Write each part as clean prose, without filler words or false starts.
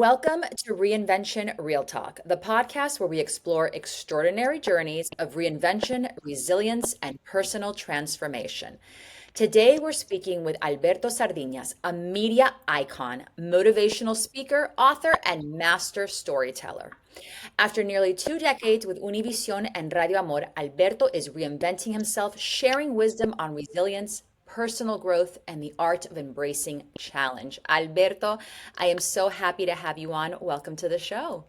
Welcome to Reinvention Real Talk, the podcast where we explore extraordinary journeys of reinvention, resilience, and personal transformation. Today, we're speaking with Alberto Sardiñas, a media icon, motivational speaker, author, and master storyteller. After nearly 2 decades with Univision and Radio Amor, Alberto is reinventing himself, sharing wisdom on resilience, personal growth, and the art of embracing challenge. Alberto, I am so happy to have you on. Welcome to the show.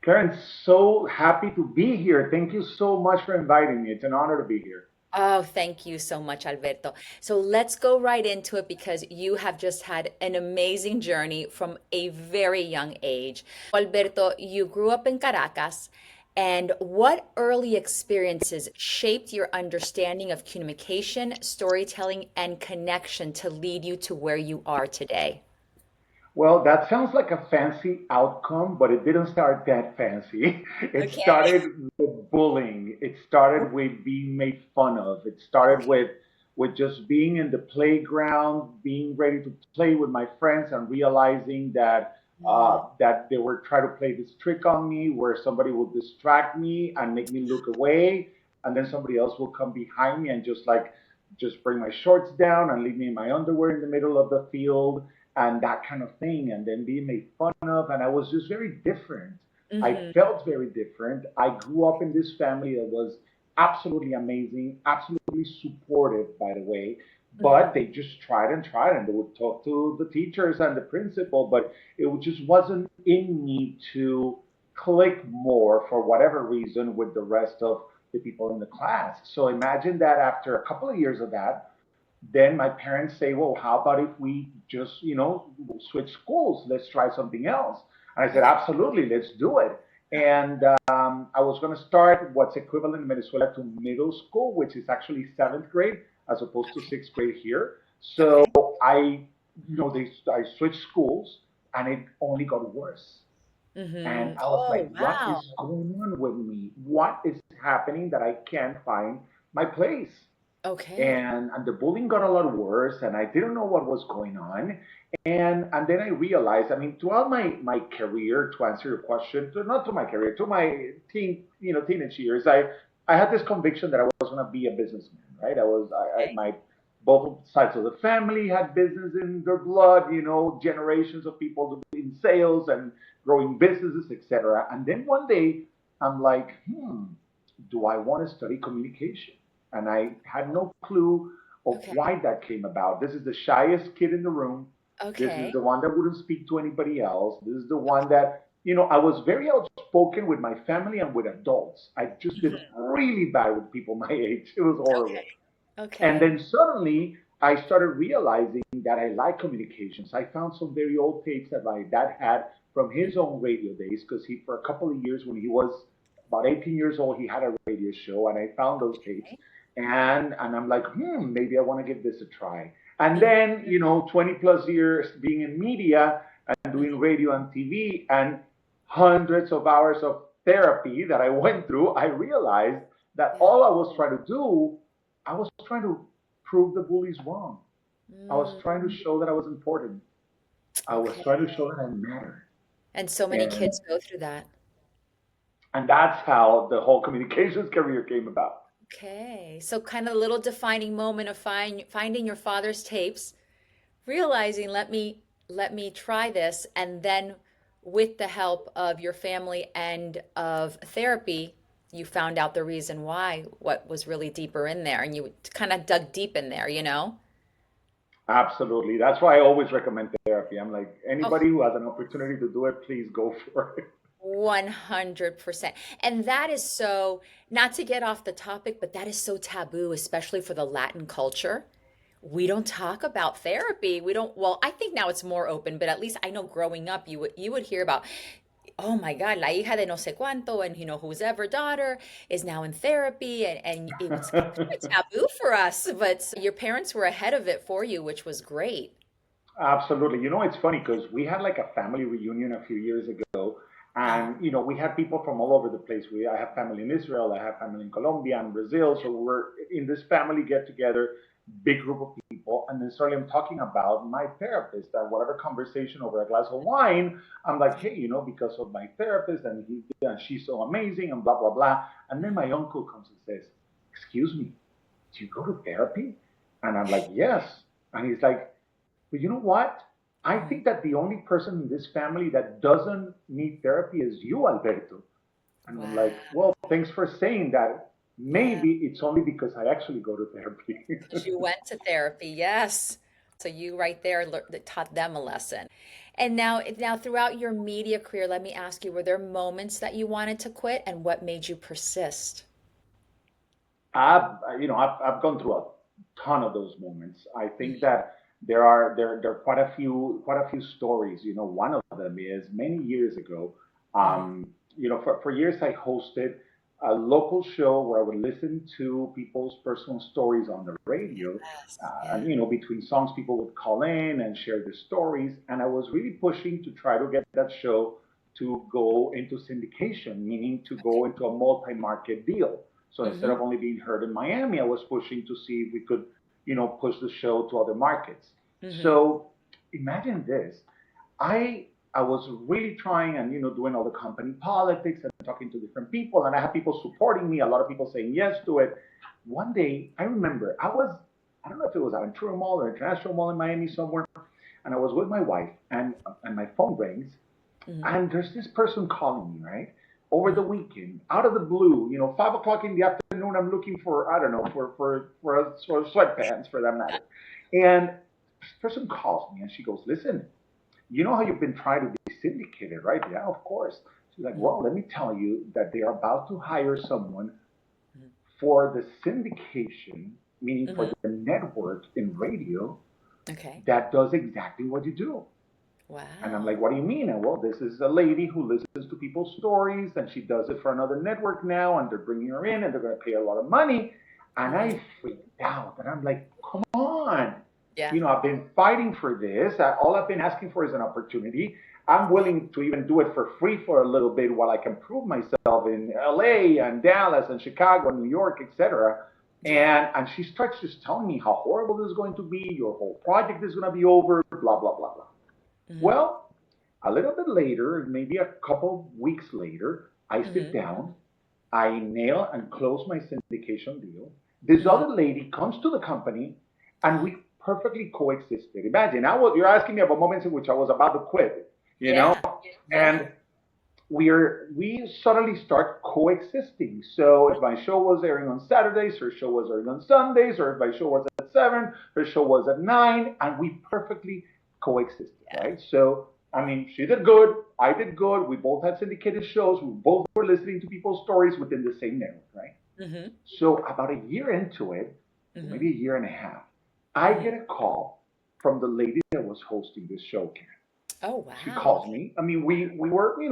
Karen, so happy to be here. Thank you so much for inviting me. It's an honor to be here. Oh, thank you so much, Alberto. So let's go right into it because you have just had an amazing journey from a very young age. Alberto, you grew up in Caracas, and what early experiences shaped your understanding of communication, storytelling, and connection to lead you to where you are today? Well, that sounds like a fancy outcome, but it didn't start that fancy. It Okay. started with bullying. It started with being made fun of. It started Okay. with just being in the playground, being ready to play with my friends, and realizing that Mm, that they were trying to play this trick on me, where somebody would distract me and make me look away, and then somebody else will come behind me and just bring my shorts down and leave me in my underwear in the middle of the field and that kind of thing, and then being made fun of. And I was just very different. I mhm. felt very different. I grew up in this family that was absolutely amazing, absolutely supportive, by the way. But Mhm. they just tried and tried, and they would talk to the teachers and the principal, but it just wasn't in me to click more for whatever reason with the rest of the people in the class. So imagine that after a couple of years of that, then my parents say, well, how about if we just, switch schools? Let's try something else. And I said, Okay. absolutely, let's do it. And I was going to start what's equivalent in Venezuela to middle school, which is actually seventh grade as opposed to sixth grade here. So Okay. I switched schools and it only got worse. And I was Oh, like, what wow. is going on with me? What is happening that I can't find my place? Okay. And the bullying got a lot worse and I didn't know what was going on. And then I realized, I mean, throughout my career, to answer your question, not to my career, to my teenage years, I had this conviction that I was going to be a businessman, right? Okay. My both sides of the family had business in their blood, generations of people in sales and growing businesses, etc. And then one day I'm like, do I want to study communication? And I had no clue of Okay. why that came about. This is the shyest kid in the room. This is Okay. the one that wouldn't speak to anybody else. This is the one Okay. that, I was very outspoken with my family and with adults. I just did Mhm. really bad with people my age. It was Okay. horrible. And Okay. then suddenly I started realizing that I like communications. I found some very old tapes that my dad had from his own radio days because for a couple of years when he was about 18 years old, he had a radio show, and I found those tapes, and I'm like, maybe I want to give this a try. And Mhm. then 20 plus years being in media and doing Mhm. radio and TV, and hundreds of hours of therapy that I went through, I realized that Yeah. all I was trying to do, I was trying to prove the bullies wrong. I was Mm, trying to show that I was important. I was okay. trying to show that I mattered. And so many And kids go through that. and that's how the whole communications career came about. Okay. So kind of a little defining moment of finding your father's tapes, realizing let me try this, and then with the help of your family and of therapy, you found out the reason why, what was really deeper in there, and you kind of dug deep in there, you know? Absolutely. That's why I always recommend therapy. I'm like, Oh, anybody who has an opportunity to do it, please go for it. 100%. And that is so, not to get off the topic, but that is so taboo, especially for the Latin culture. We don't talk about therapy. We don't, well, I think now it's more open, but at least I know growing up, you would hear about, oh my God, la hija de no sé cuánto, and whose ever daughter is now in therapy, and it was kind of taboo for us, but your parents were ahead of it for you, which was great. Absolutely. It's funny because we had like a family reunion a few years ago, Uh, and we had people from all over the place. I have family in Israel, I have family in Colombia and Brazil, so we were in this family get together, big group of people, and then suddenly I'm talking about my therapist and whatever conversation over a glass of wine. I'm like, hey, because of my therapist, and she's so amazing, and blah blah blah. And then my uncle comes and says, "Excuse me, do you go to therapy?" And I'm like, "Yes." And he's like, "But you know what? I think that the only person in this family that doesn't need therapy is you, Alberto." And I'm Wow. like, "Well, thanks for saying that. Yeah. Maybe it's only because I actually go to therapy." Because you went to therapy. Yes. So you right there taught them a lesson. And now throughout your media career, let me ask you, were there moments that you wanted to quit and what made you persist? I've gone through a ton of those moments. I think that there are quite a few stories. One of them is many years ago. Hmm. For years I hosted a local show where I would listen to people's personal stories on the radio. Yes. And Yeah. between songs, people would call in and share their stories, and I was really pushing to try to get that show to go into syndication, meaning to go into a multi-market deal. So instead Hmm. of only being heard in Miami, I was pushing to see if we could, push the show to other markets. Hmm. So imagine this. I was really trying and doing all the company politics and talking to different people, and I had people supporting me, a lot of people saying yes to it. One day I remember I don't know if it was Aventura Mall or International Mall in Miami somewhere, and I was with my wife, and my phone rings, Hmm. and there's this person calling me, right? Over the Hmm. weekend, out of the blue, 5 o'clock in the afternoon, I'm looking for, I don't know, for sweatpants for that matter. And this person calls me and she goes, "Listen, you know how you've been trying to be syndicated, right?" "Yeah, of course." She's like, Hmm. "Well, let me tell you that they are about to hire someone Hmm. for the syndication, meaning for Hmm. the network in radio, Okay. that does exactly what you do." And I'm Wow. like, "What do you mean?" And, "Well, this is a lady who listens to people's stories, and she does it for another network now, and they're bringing her in, and they're going to pay her a lot of money." And Hmm. I freaked out, and I'm like, "Come on. Yeah. I've been fighting for this. All I've been asking for is an opportunity. I'm Yeah. willing to even do it for free for a little bit while I can prove myself in LA and Dallas and Chicago and New York, etc." Yeah. And she starts just telling me how horrible this is going to be. Your whole project is going to be over, blah, blah, blah, blah. Hmm. Well, a little bit later, maybe a couple weeks later, I sit Hmm. down, I nail and close my syndication deal. This Hmm. other lady comes to the company, and Uh-huh. we perfectly coexisted. Imagine, you're asking me about moments in which I was about to quit, you know, Yeah. Yeah. and we suddenly start coexisting. So if my show was airing on Saturdays, her show was airing on Sundays, or if my show was at 7, her show was at 9, and we perfectly coexisted, Yeah. right? So I mean, she did good, I did good. We both had syndicated shows. We both were listening to people's stories within the same network, right? Hmm. So about a year into it, or Hmm. maybe a year and a half, I Hmm. get a call from the lady that was hosting this show, Karen. Oh, She wow. calls me. I mean, we were, we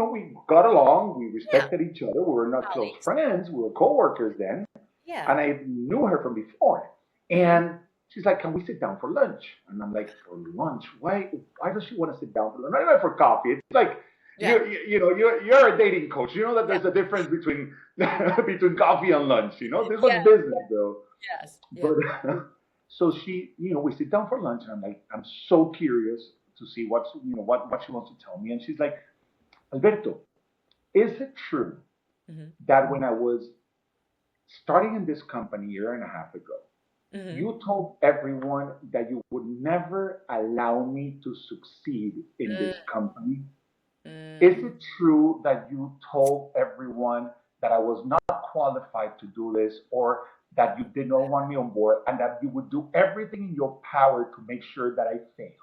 got along. We Yeah. respected each other. We were not close Colleagues. friends. We were coworkers then, Yeah. and I knew her from before. Hmm. And she's like, "Can we sit down for lunch?" And I'm like, "For lunch? Why? Why does she want to sit down for lunch? Not even for coffee." It's like Yeah. you're a dating coach. You know that Yeah. there's a difference between between coffee and lunch. This was Yes. business though. Yes. Yeah. But so we sit down for lunch, and I'm so curious to see what she wants to tell me. And she's like, "Alberto, is it true Hmm. that when I was starting in this company a year and a half ago, Hmm. you told everyone that you would never allow me to succeed in this company? Is Mm. it true that you told everyone that I was not qualified to do this, or that you did not want me on board, and that you would do everything in your power to make sure that I fail?"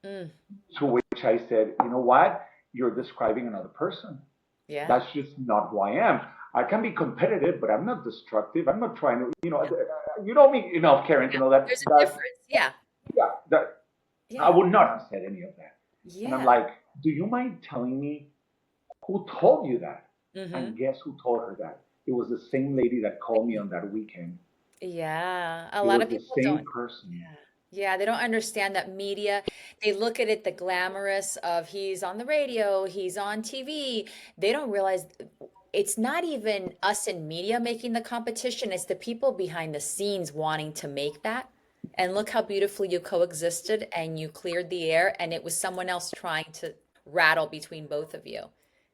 Mm. To which I said, "You know what? You're describing another person. Yeah. That's just not who I am. I can be competitive, but I'm not destructive. I'm not trying to, Yeah. you know me enough, Karen, to Yeah. know There's a that difference. Yeah. yeah, that I Yeah. would not have said any of that." And I'm Yeah. like, "Do you mind telling me who told you that?" Hmm. And guess who told her that? It was the same lady that called me on that weekend. Yeah. A It lot was of the people don't. same person. Yeah. Yeah, they don't understand that media, they look at it the glamorous of he's on the radio, he's on TV. They don't realize it's not even us in media making the competition, it's the people behind the scenes wanting to make that. And look how beautifully you coexisted and you cleared the air, and it was someone else trying to rattle between both of you.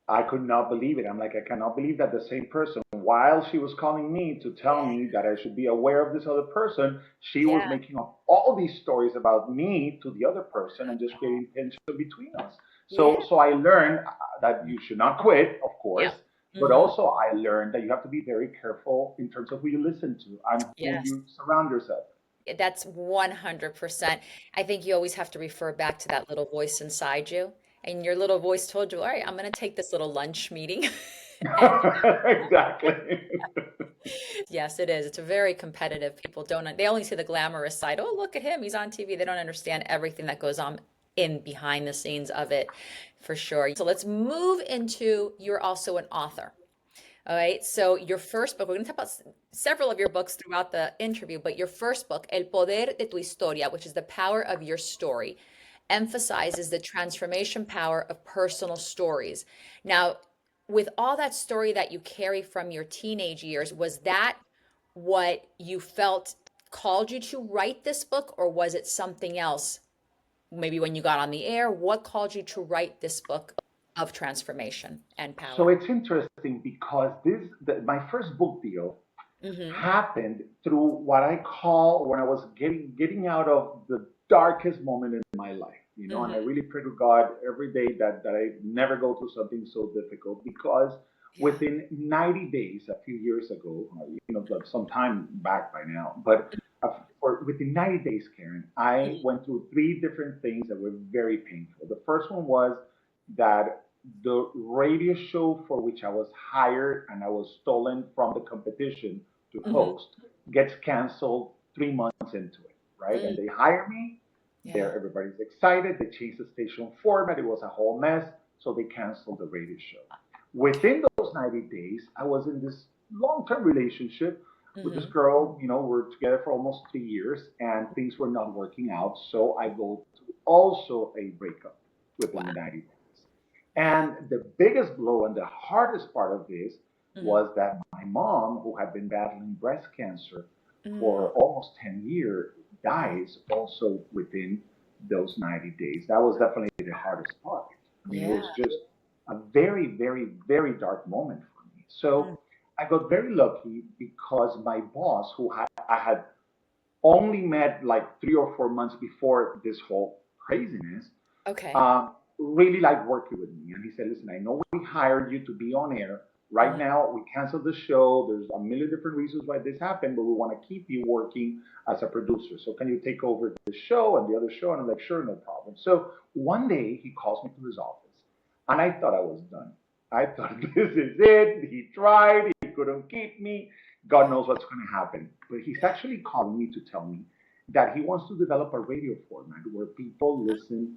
I could not believe it. I'm like, I cannot believe that the same person, while she was calling me to tell Yeah. me that I should be aware of this other person, she was Yeah. making up all these stories about me to the other person and just creating tension between us. Yeah. So I learned that you should not quit, of Yeah. course, but Hmm. also I learned that you have to be very careful in terms of who you listen to and who Yes. you surround yourself. That's 100%. I think you always have to refer back to that little voice inside you. And your little voice told you, all right, I'm going to take this little lunch meeting. And Exactly. yes, it is. It's very competitive. People don't, they only see the glamorous side. Oh, look at him. He's on TV. They don't understand everything that goes on in behind the scenes of it, for sure. So let's move into, you're also an author. All right. So your first book, we're going to talk about several of your books throughout the interview, but your first book, El Poder de tu Historia, which is the power of your story, emphasizes the transformation power of personal stories. Now, with all that story that you carry from your teenage years, was that what you felt called you to write this book, or was it something else? Maybe when you got on the air, what called you to write this book of transformation and So power? it's interesting because my first book deal Mm-hmm. happened through what I call when I was getting out of the darkest moment in my life, and I Mm-hmm. really pray to God every day that I never go through something so difficult because Yeah. within 90 days, a few years ago, some time back by now, but within 90 days, Karen, I went through three different things that were very painful. The first one was that the radio show for which I was hired and I was stolen from the competition to Mm-hmm. host gets canceled 3 months into it, right? And Mm. they hire me. Yeah. There, everybody's excited. They changed the station format. It was a whole mess, so they canceled the radio show. Okay. Within those 90 days, I was in this long-term relationship with this Mm-hmm. girl. We're together for almost 3 years, and things were not working out. So I go to also a breakup within Wow. the 90 days. Wow. And the biggest blow and the hardest part of this Mm-hmm. was that my mom, who had been battling breast cancer Mm. for almost 10 years, Mm. dies also within those 90 days. That was definitely the hardest part. I mean, it Yeah. was just a very, very, very dark moment for me. Mm. So I got very lucky because my boss, I had only met like 3 or 4 months before this whole craziness, Okay. really liked working with me. And he said, listen, I know we hired you to be on air. Right Mm. now, we canceled the show. There's a million different reasons why this happened, but we want to keep you working as a producer. So can you take over the show and the other show? And I'm like, sure, no problem. So one day he calls me to his office, and I thought I was done. I thought this is it. He tried. He couldn't keep me. God Yeah. knows what's going to happen. But he's Yeah. actually calling me to tell me that he wants to develop a radio format where people listen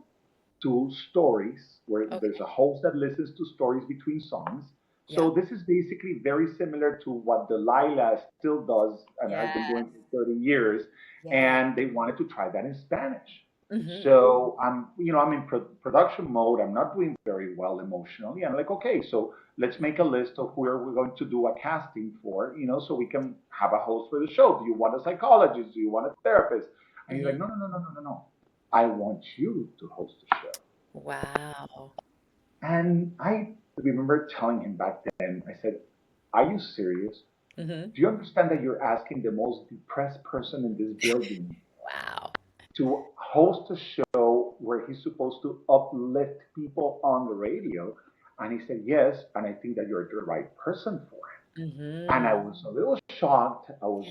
to stories, where there's Okay. a host that listens to stories between songs. Yeah. So this is basically very similar to what Delilah still does and has been Yeah. doing for 30 years. Yeah. And they wanted to try that in Spanish. Mm-hmm. So I'm in production mode. I'm not doing very well emotionally. I'm like, okay, so let's make a list of where we're going to do a casting for, so we can have a host for the show. Do you want a psychologist? Do you want a therapist? And he's Mm-hmm. like, no, no, no, no, no, no, no. I want you to host the show. Wow. And I remember telling him back then, I said, are you serious? Mm-hmm. Do you understand that you're asking the most depressed person in this building Wow. to host a show where he's supposed to uplift people on the radio? And he said, yes, and I think that you're the right person for it. And I Mm-hmm. was a little shocked. I was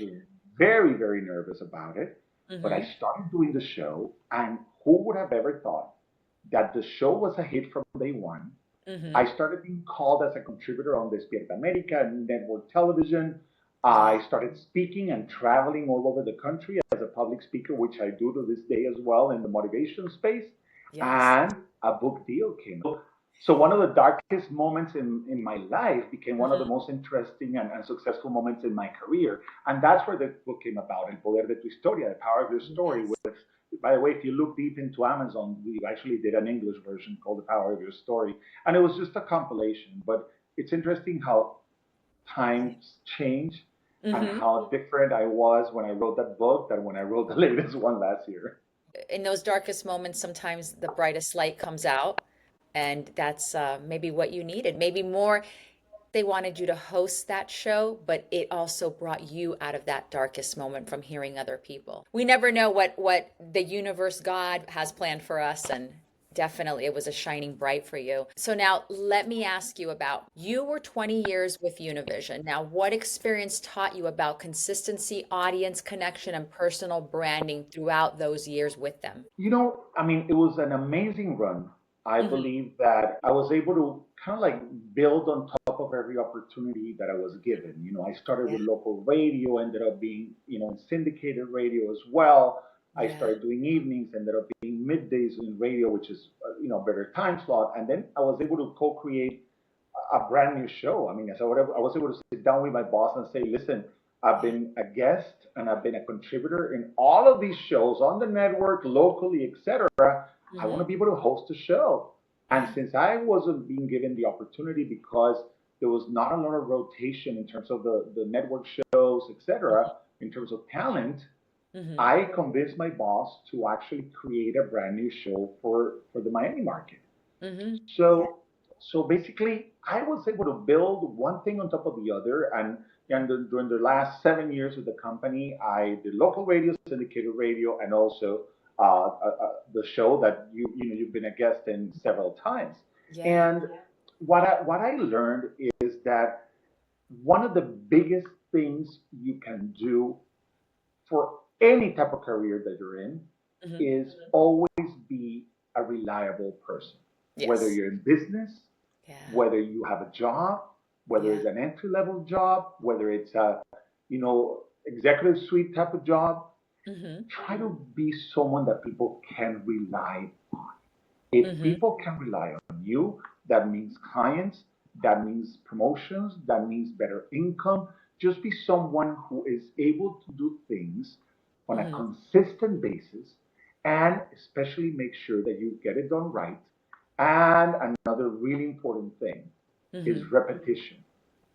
very, very nervous about it. But I Mm-hmm. started doing the show, and who would have ever thought that the show was a hit from day one? Mm-hmm. I started being called as a contributor on Despierta America network television. Yeah. I started speaking and traveling all over the country as a public speaker, which I do to this day as well in the motivation space. Yes. And a book deal came. So one of the darkest moments in my life became one of the Mm-hmm. most interesting and successful moments in my career. And that's where the book came about, El Poder de tu Historia, the power of your story. Yes. With, by the way, if you look deep into Amazon, we actually did an English version called The Power of Your Story. And it was just a compilation. But it's interesting how Yeah. times change and Hmm. how different I was when I wrote that book than when I wrote the latest one last year. In those darkest moments, sometimes the brightest light comes out, and that's maybe what you needed. Maybe more, they wanted you to host that show, but it also brought you out of that darkest moment from hearing other people. We never know what the universe, God, has planned for us, and definitely it was a shining bright for you. So now let me ask you about, you were 20 years with Univision. Now, what experience taught you about consistency, audience connection, and personal branding throughout those years with them? I mean, it was an amazing run. I Hmm. believe that I was able to kind of like build on top of every opportunity that I was given. I started Yeah. with local radio, ended up being, in syndicated radio as well. I Yeah. started doing evenings, ended up being middays in radio, which is, a better time slot. And then I was able to co-create a brand new show. I mean, I was able to sit down with my boss and say, listen, I've Yeah. been a guest and I've been a contributor in all of these shows on the network, locally, etc. I want to Hmm. be able to host a show. And Yeah. since I wasn't being given the opportunity because there was not a lot of rotation in terms of the network shows, etc., in terms of talent, Hmm. I convinced my boss to actually create a brand new show for the Miami market. Hmm. So basically, I was able to build one thing on top of the other, and during the last 7 years of the company, I did local radio, syndicated radio, and also the show that you've been a guest in several times. Yeah. And what I learned is that one of the biggest things you can do for any type of career that you're in Hmm. is always be a reliable person. Whether Yes. you're in business, Yeah. whether you have a job, whether Yeah. it's an entry level job, whether it's a executive suite type of job, Hmm. try to be someone that people can rely on. If Hmm. people can rely on you, that means clients, that means promotions, that means better income. Just be someone who is able to do things on a Hmm. consistent basis and especially make sure that you get it done right. And another really important thing is Hmm. repetition.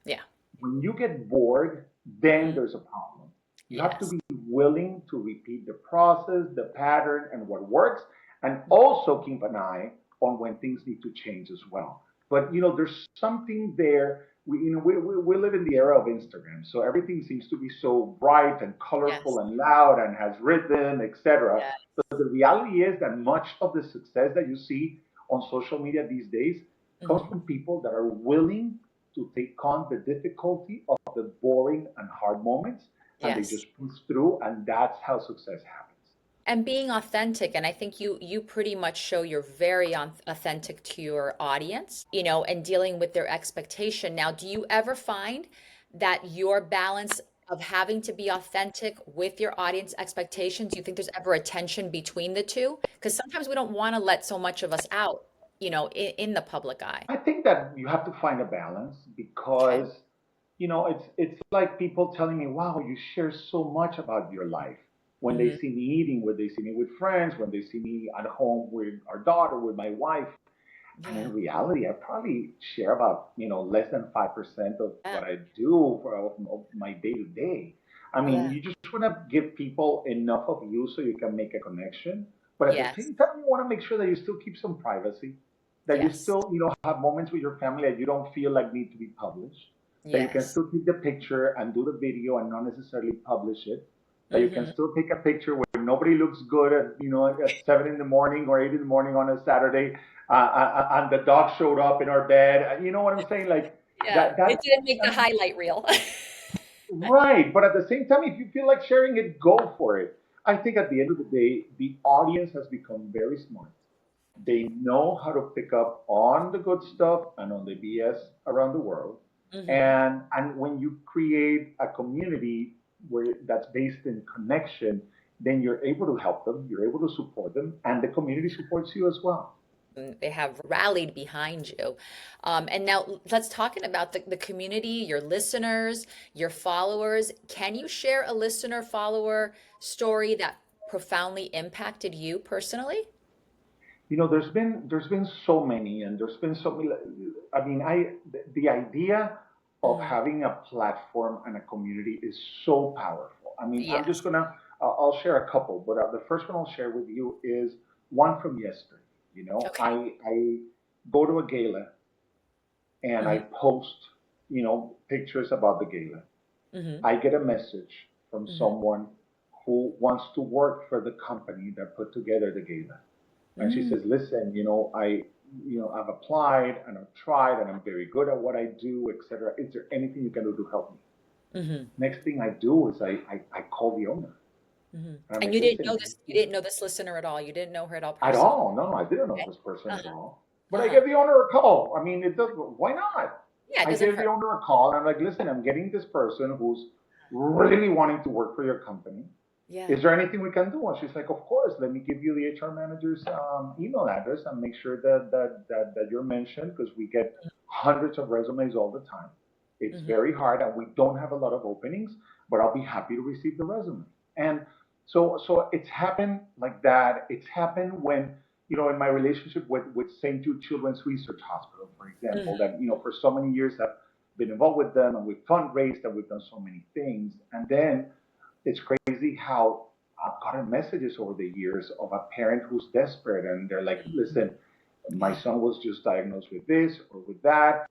Yeah. When you get bored, then Hmm. there's a problem. You have to Yes. be willing to repeat the process, the pattern, and what works, and also keep an eye on when things need to change as well. But there's something there. We live in the era of Instagram, so everything seems to be so bright and colorful Yes. and loud and has rhythm, etc. Yeah. But the reality is that much of the success that you see on social media these days comes Hmm. from people that are willing to take on the difficulty of the boring and hard moments, and they Yes. just push through, and that's how success happens. And being authentic, and I think you pretty much show you're very authentic to your audience, and dealing with their expectation. Now, do you ever find that your balance of having to be authentic with your audience expectations, do you think there's ever a tension between the two? Because sometimes we don't want to let so much of us out, in the public eye. I think that you have to find a balance Okay. because it's like people telling me, "Wow, you share so much about your life." When they Hmm. see me eating, when they see me with friends, when they see me at home with our daughter, with my wife, and Yeah. in reality, I probably share about less than 5% of Yeah. what I do of my day to day. I mean, Yeah. you just want to give people enough of you so you can make a connection, but at the Yes. same time, you want to make sure that you still keep some privacy, that you Yes. still have moments with your family that you don't feel like need to be published, that you can Yes. still keep the picture and do the video and not necessarily publish it, that you can Hmm. still take a picture where nobody looks good at at 7 in the morning or 8 in the morning on a Saturday, and the dog showed up in our bed. You know what I'm saying? Like Yeah. that. It That didn't make the highlight reel. right. But at the same time, if you feel like sharing it, go for it. I think at the end of the day, the audience has become very smart. They know how to pick up on the good stuff and on the BS around the world. Hmm. And when you create a community where that's based in connection, then you're able to help them, you're able to support them, and the community supports you as well. They have rallied behind you. And now let's talking about the community, your listeners, your followers. Can you share a listener follower story that profoundly impacted you personally? There's been so many, and there's been so many. I mean, the idea of having a platform and a community is so powerful. I mean, I'm just Yes. gonna, I'll share a couple, but the first one I'll share with you is one from yesterday. You know, Okay. I go to a gala and I Hmm. post, pictures about the gala. Hmm. I get a message from Hmm. someone who wants to work for the company that put together the gala. And she Mm. says, listen, I've applied and I've tried and I'm very good at what I do, etc. Is there anything you can do to help me? Hmm. Next thing I do is I call the owner. Hmm. And I'm And like, listen, you didn't know this listener at all. You didn't know her at all at personally. all. No, I didn't know Okay. this person at Uh-huh. all. But I Uh-huh. gave the owner a call. I mean, it does, why not? Yeah, it I doesn't gave the hurt. owner a call and I'm like, listen, I'm getting this person who's really wanting to work for your company. Yeah. Is there anything we can do? And she's like, of course, let me give you the HR manager's email address and make sure that you're mentioned because we get hundreds of resumes all the time. It's Hmm. very hard and we don't have a lot of openings, but I'll be happy to receive the resume. And so it's happened like that. It's happened when, in my relationship with St. Jude Children's Research Hospital, for example, Hmm. that, for so many years I've been involved with them and we've fundraised and we've done so many things. And then it's crazy how I've gotten messages over the years of a parent who's desperate and they're like, listen, my Yeah. son was just diagnosed with this or with that.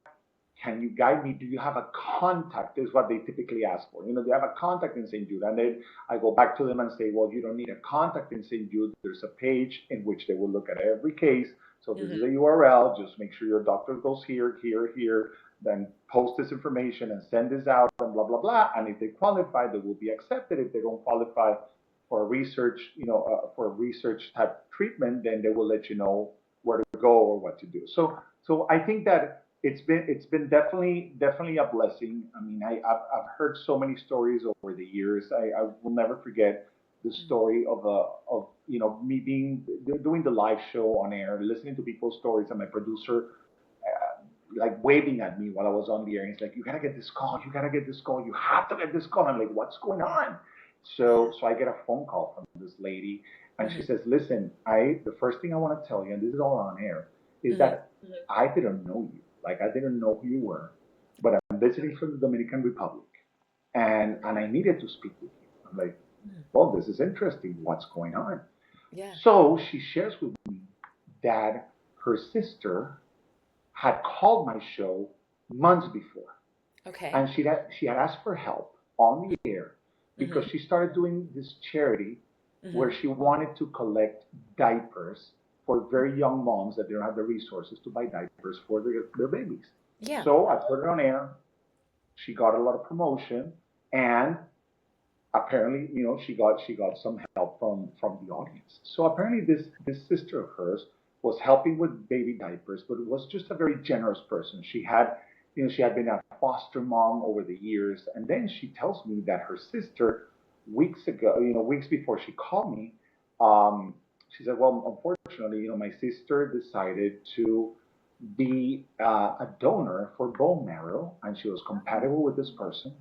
Can you guide me? Do you have a contact? Is what they typically ask for. Do you have a contact in St. Jude? And then I go back to them and say, well, you don't need a contact in St. Jude. There's a page in which they will look at every case. So this is Hmm. a URL. Just make sure your doctor goes here, here, here, then post this information and send this out and blah, blah, blah. And if they qualify, they will be accepted. If they don't qualify for a research, for a research type treatment, then they will let you know where to go or what to do. So I think that it's been definitely a blessing. I mean, I've heard so many stories over the years. I will never forget the story of me doing the live show on air, listening to people's stories, and my producer like waving at me while I was on the air. He's like, "You gotta get this call. You gotta get this call. You have to get this call." I'm like, "What's going Yeah. on?" Yeah. So I get a phone call from this lady, and she Hmm. says, "Listen, the first thing I want to tell you, and this is all on air, is Hmm. that I didn't know you. Like I didn't know who you were, but I'm visiting from the Dominican Republic, and I needed to speak with you." I'm like, "Well, this is interesting. What's going on?" Yeah. So she shares with me that her sister had called my show months before, Okay. and she had asked for help on the air because Hmm. she started doing this charity where Hmm. she wanted to collect diapers for very young moms that don't have the resources to buy diapers for their babies. Yeah. So I put it on air. She got a lot of promotion, and apparently, she got some help from the audience. So apparently, this sister of hers was helping with baby diapers, but it was just a very generous person. She had been a foster mom over the years, and then she tells me that her sister, weeks ago, weeks before she called me, um, she said, "Well, unfortunately, my sister decided to be a donor for bone marrow, and she was compatible with this person."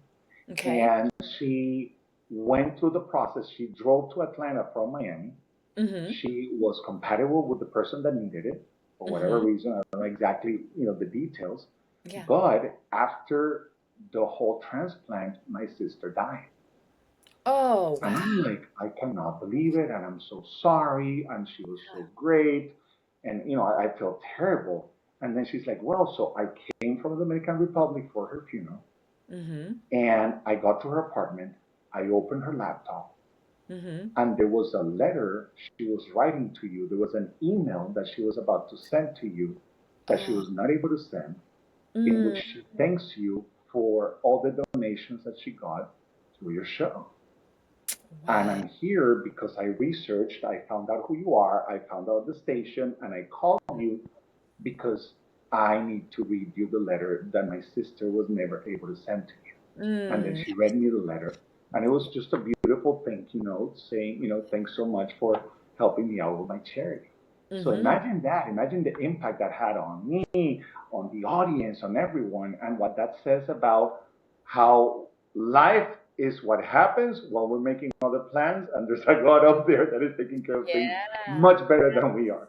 Okay. And she went through the process. She drove to Atlanta from Miami. Hmm. She was compatible with the person that needed it for whatever Hmm. reason. I don't know exactly, the details. Yeah. But after the whole transplant, my sister died. Oh, And wow. I'm like, I cannot believe it. And I'm so sorry. And she was so great. And, I felt terrible. And then she's like, well, so I came from the Dominican Republic for her funeral. Hmm. And I got to her apartment. I opened her laptop, Hmm. and there was a letter she was writing to you. There was an email that she was about to send to you that she Oh. was not able to send, in which Mm. she thanks you for all the donations that she got through your show. And Wow. I'm here because I researched, I found out who you are, I found out the station, and I called you because I need to read you the letter that my sister was never able to send to you. And then Mm. she read me the letter, and it was just a beautiful thank you note saying, thanks so much for helping me out with my charity. So Hmm. imagine that. Imagine the impact that had on me, on the audience, on everyone, and what that says about how life is what happens while we're making other plans, and there's a God up there that is taking care of things Yeah. much better than we are.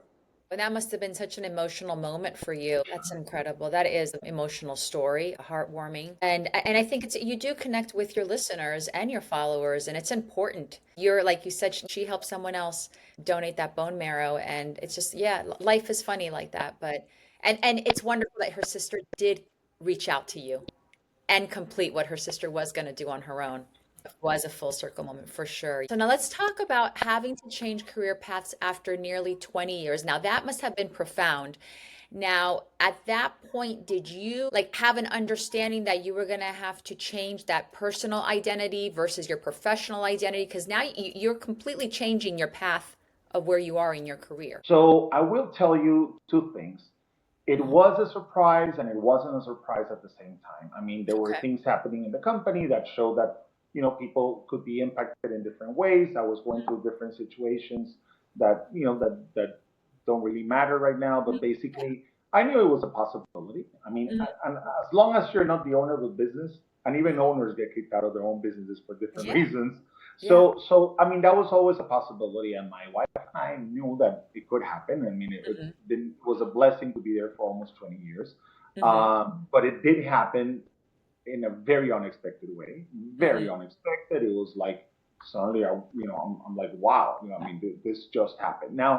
But that must have been such an emotional moment for you. That's incredible. That is an emotional story, heartwarming. And I think it's you do connect with your listeners and your followers, and it's important. You're like you said, she helped someone else donate that bone marrow, and it's just yeah, life is funny like that. But and it's wonderful that her sister did reach out to you and complete what her sister was going to do on her own. Was a full circle moment for sure. So now let's talk about having to change career paths after nearly 20 years. Now that must have been profound. Now, at that point, did you like have an understanding that you were going to have to change that personal identity versus your professional identity? Because now you're completely changing your path of where you are in your career. So I will tell you two things. It Mhm. was a surprise and it wasn't a surprise at the same time. I mean, there were Okay. things happening in the company that showed that, people could be impacted in different ways. I was going through different situations that, that don't really matter right now, but basically I knew it was a possibility. I mean, Mhm. and as long as you're not the owner of the business, and even Mhm. owners get kicked out of their own businesses for different Yeah. reasons. Yeah. So I mean, that was always a possibility, and my wife and I knew that it could happen. I mean, Hmm. it was a blessing to be there for almost 20 years, Hmm. but it did happen in a very unexpected way. Very Hmm. unexpected. It was like suddenly, I'm like, wow, I mean, this just happened. Now,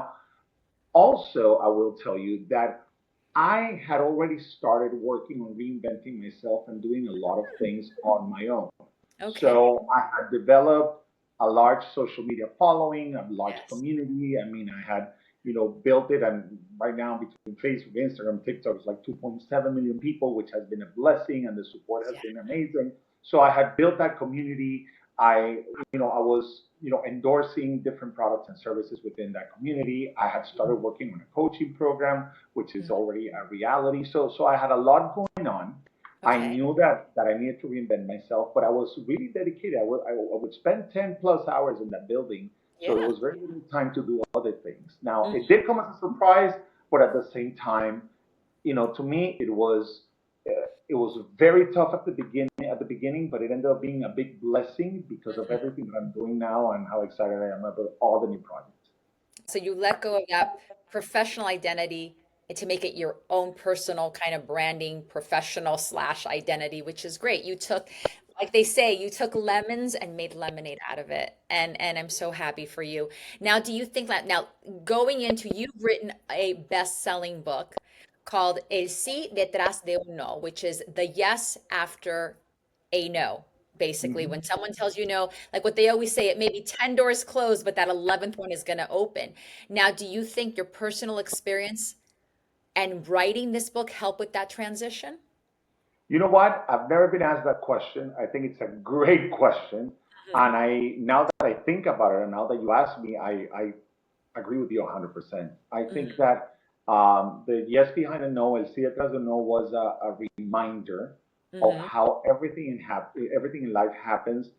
also, I will tell you that I had already started working on reinventing myself and doing a lot of things on my own. Okay. So I had developed a large social media following, a large Yes. community. I mean, I had, built it. And right now, between Facebook, Instagram, TikTok, it's like 2.7 million people, which has been a blessing, and the support has Yeah. been amazing. So I had built that community. I, I was, endorsing different products and services within that community. I had started working on a coaching program, which is Mhm. already a reality. So I had a lot going on. I Okay. knew that I needed to reinvent myself, but I was really dedicated. I would spend 10 plus hours in that building. So it Yeah. was very little time to do other things. Now, Mhm. it did come as a surprise, but at the same time, to me, it was very tough at the beginning, but it ended up being a big blessing because of Mhm. everything that I'm doing now and how excited I am about all the new projects. So you let go of that professional identity to make it your own personal kind of branding, professional slash identity, which is great. You took, like they say, you took lemons and made lemonade out of it. And I'm so happy for you. Now, do you think that now going into you've written a best-selling book called El sí detrás de un no, which is the yes after a no. Basically, Mhm. when someone tells you no, like what they always say, it may be 10 doors closed, but that 11th one is going to open. Now, do you think your personal experience and writing this book help with that transition? You know what? I've never been asked that question. I think it's a great question. Mhm. And now that I think about it, and now that you ask me, I agree with you 100%. I think Mhm. that the yes behind a no, el sí detrás de un no, was a reminder of Mhm. how everything in life happens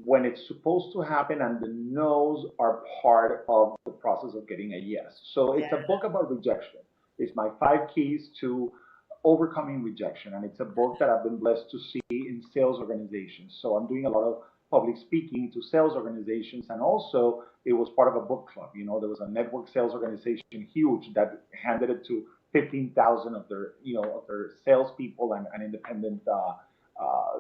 when it's supposed to happen, and the no's are part of the process of getting a yes. So Yeah. it's a book about rejection. It's my 5 keys to overcoming rejection, and it's a book that I've been blessed to see in sales organizations. So I'm doing a lot of public speaking to sales organizations, and also it was part of a book club. There was a network sales organization, huge, that handed it to 15,000 of their salespeople and independent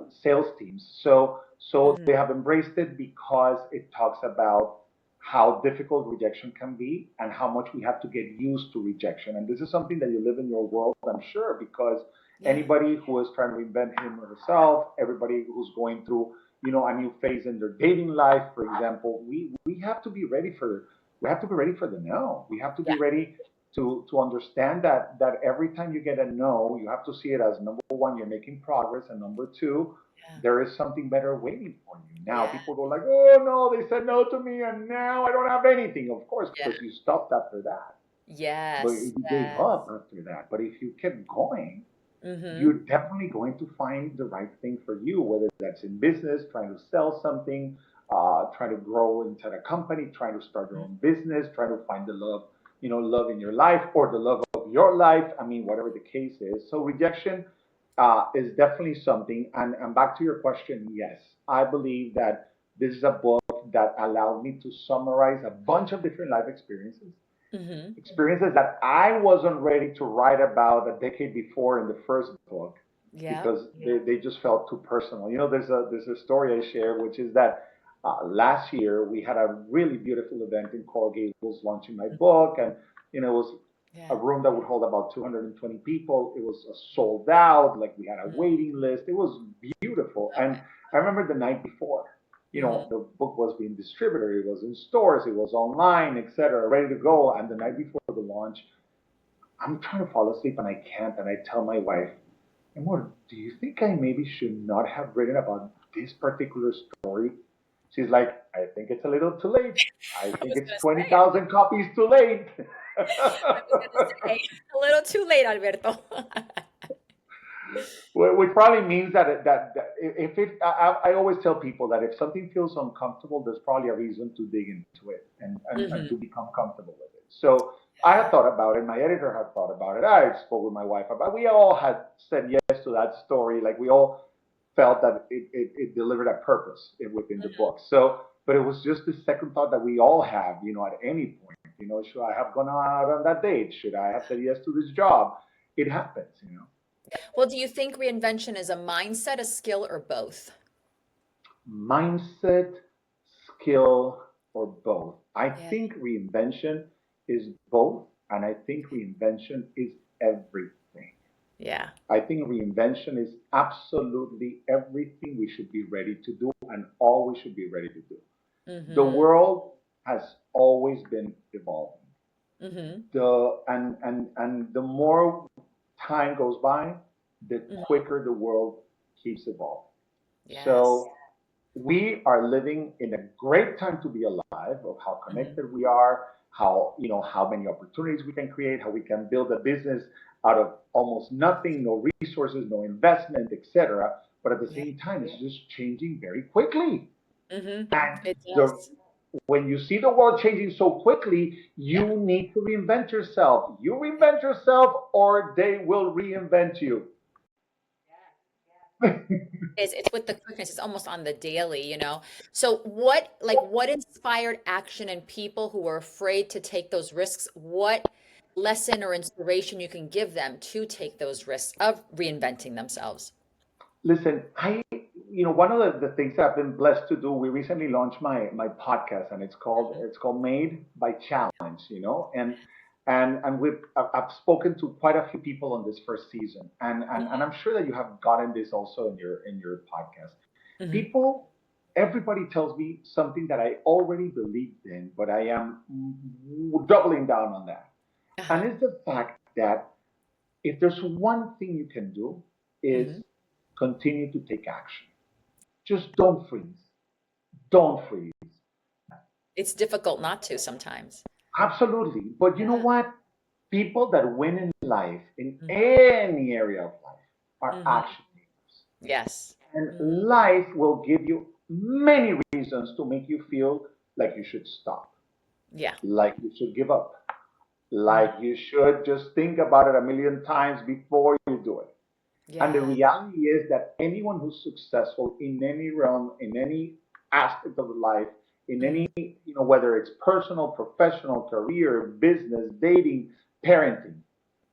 sales teams. So Mhm. they have embraced it because it talks about how difficult rejection can be and how much we have to get used to rejection. And this is something that you live in your world, I'm sure, because Yeah. anybody who is trying to reinvent him or herself, everybody who's going through, a new phase in their dating life, for example, we have to be ready for the no. We have to be Yeah. ready to understand that every time you get a no, you have to see it as, number one, you're making progress, and number two, Yeah. there is something better waiting for you. Now Yeah. people go like, oh no, they said no to me and now I don't have anything. Of course, Yeah. because you stopped after that. But Yes. you gave Yes. up after that. But if you kept going, Mm-hmm. you're definitely going to find the right thing for you, whether that's in business, trying to sell something, trying to grow inside a company, trying to start your own business, trying to find the love, love in your life or the love of your life. I mean, whatever the case is. So rejection is definitely something. And back to your question, yes, I believe that this is a book that allowed me to summarize a bunch of different life experiences. Mm-hmm. Experiences that I wasn't ready to write about a decade before in the first book Yeah. because they just felt too personal. You know, there's a story I share, which is that last year we had a really beautiful event in Coral Gables launching my book, and it was a Yeah. room that would hold about 220 people. It was sold out, like we had a waiting list. It was beautiful, and Okay. I remember the night before. Mm-hmm. The book was being distributed. It was in stores. It was online, etc., ready to go. And the night before the launch, I'm trying to fall asleep and I can't. And I tell my wife, Amor, do you think I maybe should not have written about this particular story? She's like, I think it's a little too late. I I think was it's gonna say. 20,000 copies too late. I was gonna say a little too late, Alberto. Which probably means that if it, I always tell people that if something feels uncomfortable, there's probably a reason to dig into it and Mm-hmm. to become comfortable with it. So I had thought about it. My editor had thought about it. I spoke with my wife about it. We all had said yes to that story. Like we all felt that it delivered a purpose within the book. So, but it was just the second thought that we all have, at any point. Should I have gone out on that date? Should I have said yes to this job? It happens. Well, do you think reinvention is a mindset, a skill, or both? Mindset, skill, or both. I Yeah. think reinvention is both, and I think reinvention is everything. Yeah. I think reinvention is absolutely everything we should be ready to do and all we should be ready to do. The Mm-hmm. world has always been evolving. Mm-hmm. And the more time goes by, the Mm-hmm. quicker the world keeps evolving. Yes. So we are living in a great time to be alive of how Mm-hmm. connected we are, how many opportunities we can create, how we can build a business out of almost nothing, no resources, no investment, etc. But at the Yeah. same time, it's just changing very quickly. Mm-hmm. And It the does. when you see the world changing so quickly, Yeah. you need to reinvent yourself. You reinvent yourself, or they will reinvent you. It's with the quickness. It's almost on the daily. So what inspired action in people who were afraid to take those risks? What lesson or inspiration you can give them to take those risks of reinventing themselves? Listen, one of the things that I've been blessed to do, we recently launched my podcast, and it's called Made by Challenge, and I've spoken to quite a few people on this first season, and I'm sure that you have gotten this also in your podcast. Mm-hmm. People, everybody tells me something that I already believed in, but I am doubling down on that, and Uh-huh. it's the fact that if there's one thing you can do is Hmm. continue to take action. Just don't freeze. Don't freeze. It's difficult not to sometimes. Absolutely. But you know Yeah. what? People that win in life, in Mm-hmm. any area of life, are Mm-hmm. action takers. Yes. And Mm-hmm. life will give you many reasons to make you feel like you should stop, Yeah. like you should give up, Mm-hmm. like you should just think about it a million times before you do it. And the Yes. reality is that anyone who's successful in any realm, in any aspect of life, in Mm-hmm. any, whether it's personal, professional, career, business, dating, parenting,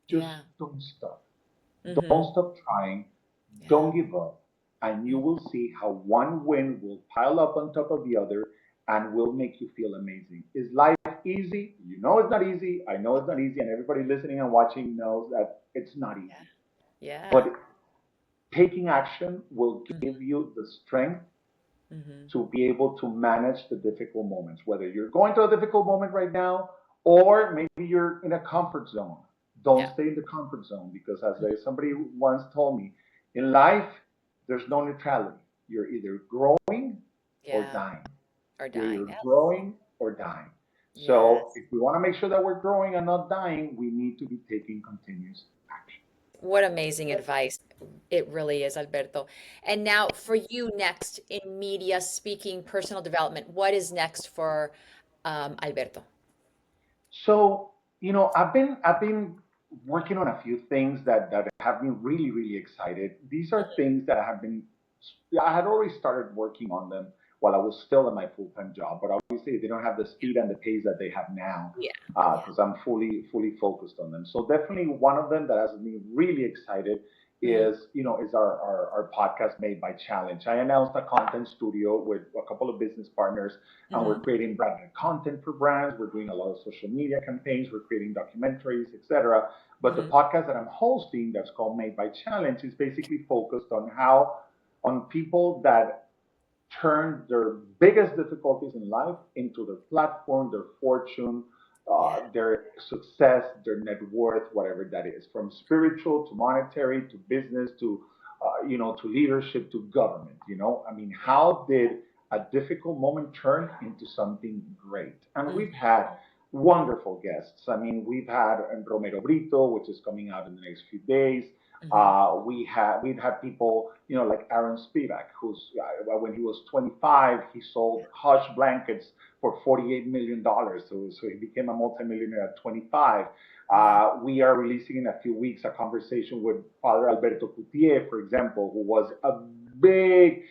just Yeah. don't stop. Mm-hmm. Don't stop trying. Yeah. Don't give up. And you will see how one win will pile up on top of the other and will make you feel amazing. Is life easy? You know it's not easy. I know it's not easy. And everybody listening and watching knows that it's not Yeah. easy. Yeah. But taking action will Mm-hmm. give you the strength Mm-hmm. to be able to manage the difficult moments, whether you're going through a difficult moment right now or maybe you're in a comfort zone. Don't Yeah. stay in the comfort zone because, as somebody once told me, in life, there's no neutrality. You're either growing or Yeah. dying. Or You're dying. either Yeah. growing or dying. So, Yes. if we want to make sure that we're growing and not dying, we need to be taking continuous action. What amazing advice. It really is, Alberto. And now for you next in media, speaking, personal development, what is next for Alberto? So, I've been working on a few things that have me really, really excited. These are things that I had already started working on them while I was still in my full-time job. But obviously, they don't have the speed and the pace that they have now, Yeah. because I'm fully focused on them. So definitely one of them that has me really excited is, is our podcast Made by Challenge. I announced a content studio with a couple of business partners, and we're creating branded content for brands. We're doing a lot of social media campaigns. We're creating documentaries, etc. But the podcast that I'm hosting, that's called Made by Challenge, is basically focused on people that turn their biggest difficulties in life into their platform, their fortune, their success, their net worth, whatever that is, from spiritual to monetary to business to, to leadership to government. I mean, how did a difficult moment turn into something great? And we've had wonderful guests. I mean, we've had Romero Brito, which is coming out in the next few days. We've had people, like Aaron Spivak, who's when he was 25, he sold Hush blankets for $48 million. So he became a multimillionaire at 25. We are releasing in a few weeks a conversation with Father Alberto Coutier, for example, who was a big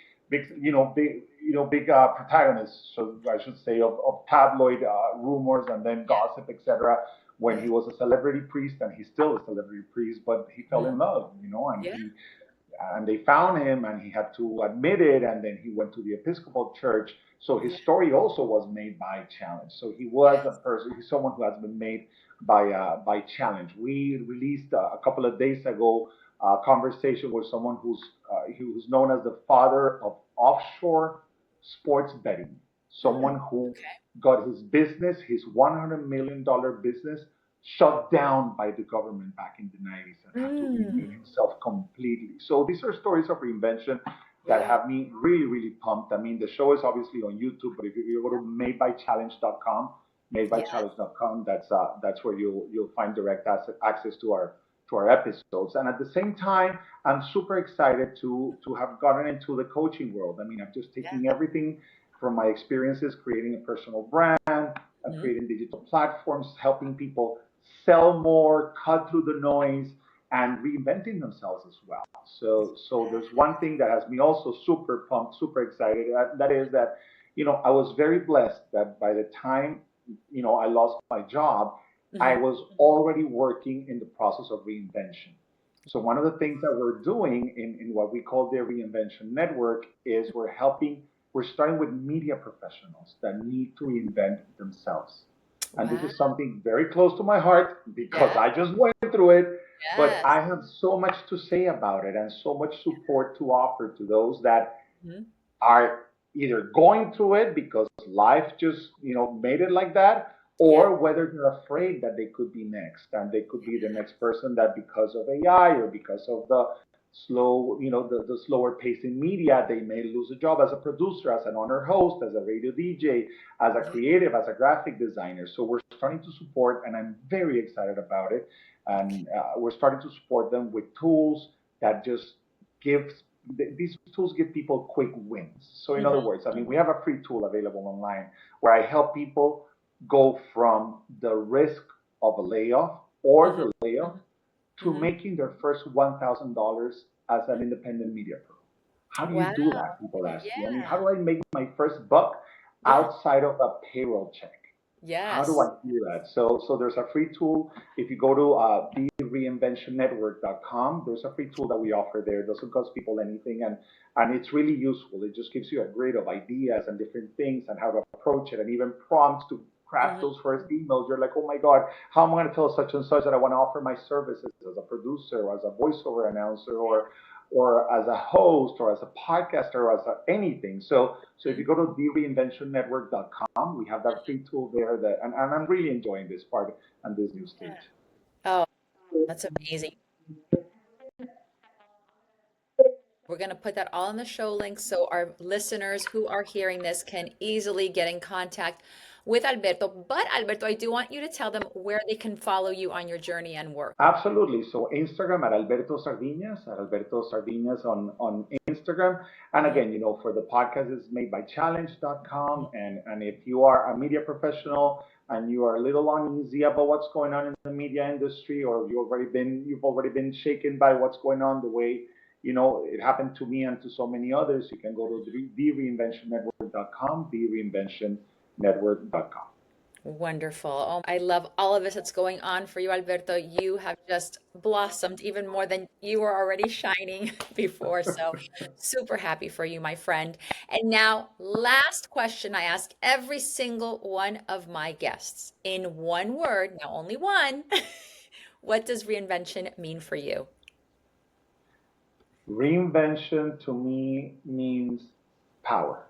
protagonist, so I should say, of tabloid rumors and then gossip, etc. When he was a celebrity priest, and he's still a celebrity priest, but he fell in love, and they found him, and he had to admit it, and then he went to the Episcopal Church. So his story also was made by challenge. So he was a person, he's someone who has been made by challenge. We released a couple of days ago a conversation with someone who's known as the father of offshore sports betting. Someone who got his business, his $100 million business, shut down by the government back in the 90s and had to reinvent himself completely. So these are stories of reinvention that have me really, really pumped. I mean, the show is obviously on YouTube, but if you go to madebychallenge.com, madebychallenge.com, that's where you'll find direct access to our episodes. And at the same time, I'm super excited to have gotten into the coaching world. I mean, I'm just taking everything from my experiences creating a personal brand and creating digital platforms, helping people sell more, cut through the noise, and reinventing themselves as well. So there's one thing that has me also super pumped, super excited. That is that, I was very blessed that by the time, I lost my job, I was already working in the process of reinvention. So one of the things that we're doing in what we call the Reinvention Network is we're starting with media professionals that need to reinvent themselves. And this is something very close to my heart because I just went through it. But I have so much to say about it and so much support to offer to those that are either going through it because life just, made it like that, or whether they're afraid that they could be next and they could be the next person that because of AI or because of the the slower pace in media, they may lose a job as a producer, as an honor host, as a radio DJ, as a creative, as a graphic designer. So we're starting to support, and I'm very excited about it. And we're starting to support them with tools that just these tools give people quick wins. So in other words, I mean, we have a free tool available online where I help people go from the risk of a layoff or the layoff to making their first $1,000 as an independent media pro. How do you do that? People ask me. I mean, how do I make my first buck outside of a payroll check? How do I do that? So there's a free tool. If you go to thereinventionnetwork.com, there's a free tool that we offer there. It doesn't cost people anything, and it's really useful. It just gives you a grid of ideas and different things and how to approach it, and even prompts to craft those first emails. You're like, oh my God, how am I going to tell such and such that I want to offer my services as a producer or as a voiceover announcer or as a host or as a podcaster or as anything. So if you go to thereinventionnetwork.com, we have that free tool there and I'm really enjoying this part and this new stage. Oh, that's amazing. We're going to put that all in the show links so our listeners who are hearing this can easily get in contact with Alberto. But Alberto, I do want you to tell them where they can follow you on your journey and work. Absolutely. So Instagram at Alberto Sardiñas on Instagram. And again, for the podcast, it's madebychallenge.com. And if you are a media professional and you are a little uneasy about what's going on in the media industry, or you've already been shaken by what's going on, the way it happened to me and to so many others. You can go to thereinventionnetwork.com, thereinventionnetwork.com. Wonderful. Oh, I love all of this that's going on for you, Alberto. You have just blossomed even more than you were already shining before. So, super happy for you, my friend. And now, last question I ask every single one of my guests in one word, now only one. What does reinvention mean for you? Reinvention to me means power.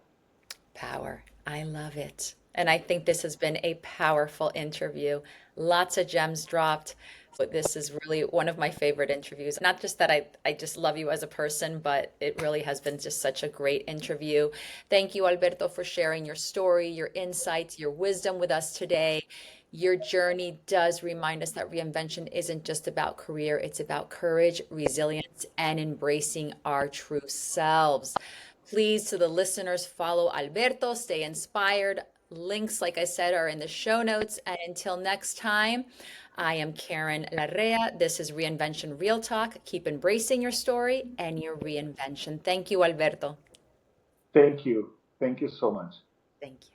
Power. I love it. And I think this has been a powerful interview. Lots of gems dropped. But this is really one of my favorite interviews. Not just that I just love you as a person, but it really has been just such a great interview. Thank you, Alberto, for sharing your story, your insights, your wisdom with us today. Your journey does remind us that reinvention isn't just about career, it's about courage, resilience, and embracing our true selves. Please, to the listeners, follow Alberto, stay inspired. Links, like I said, are in the show notes. And until next time, I am Karen Larrea. This is Reinvention Real Talk. Keep embracing your story and your reinvention. Thank you, Alberto. Thank you. Thank you so much. Thank you.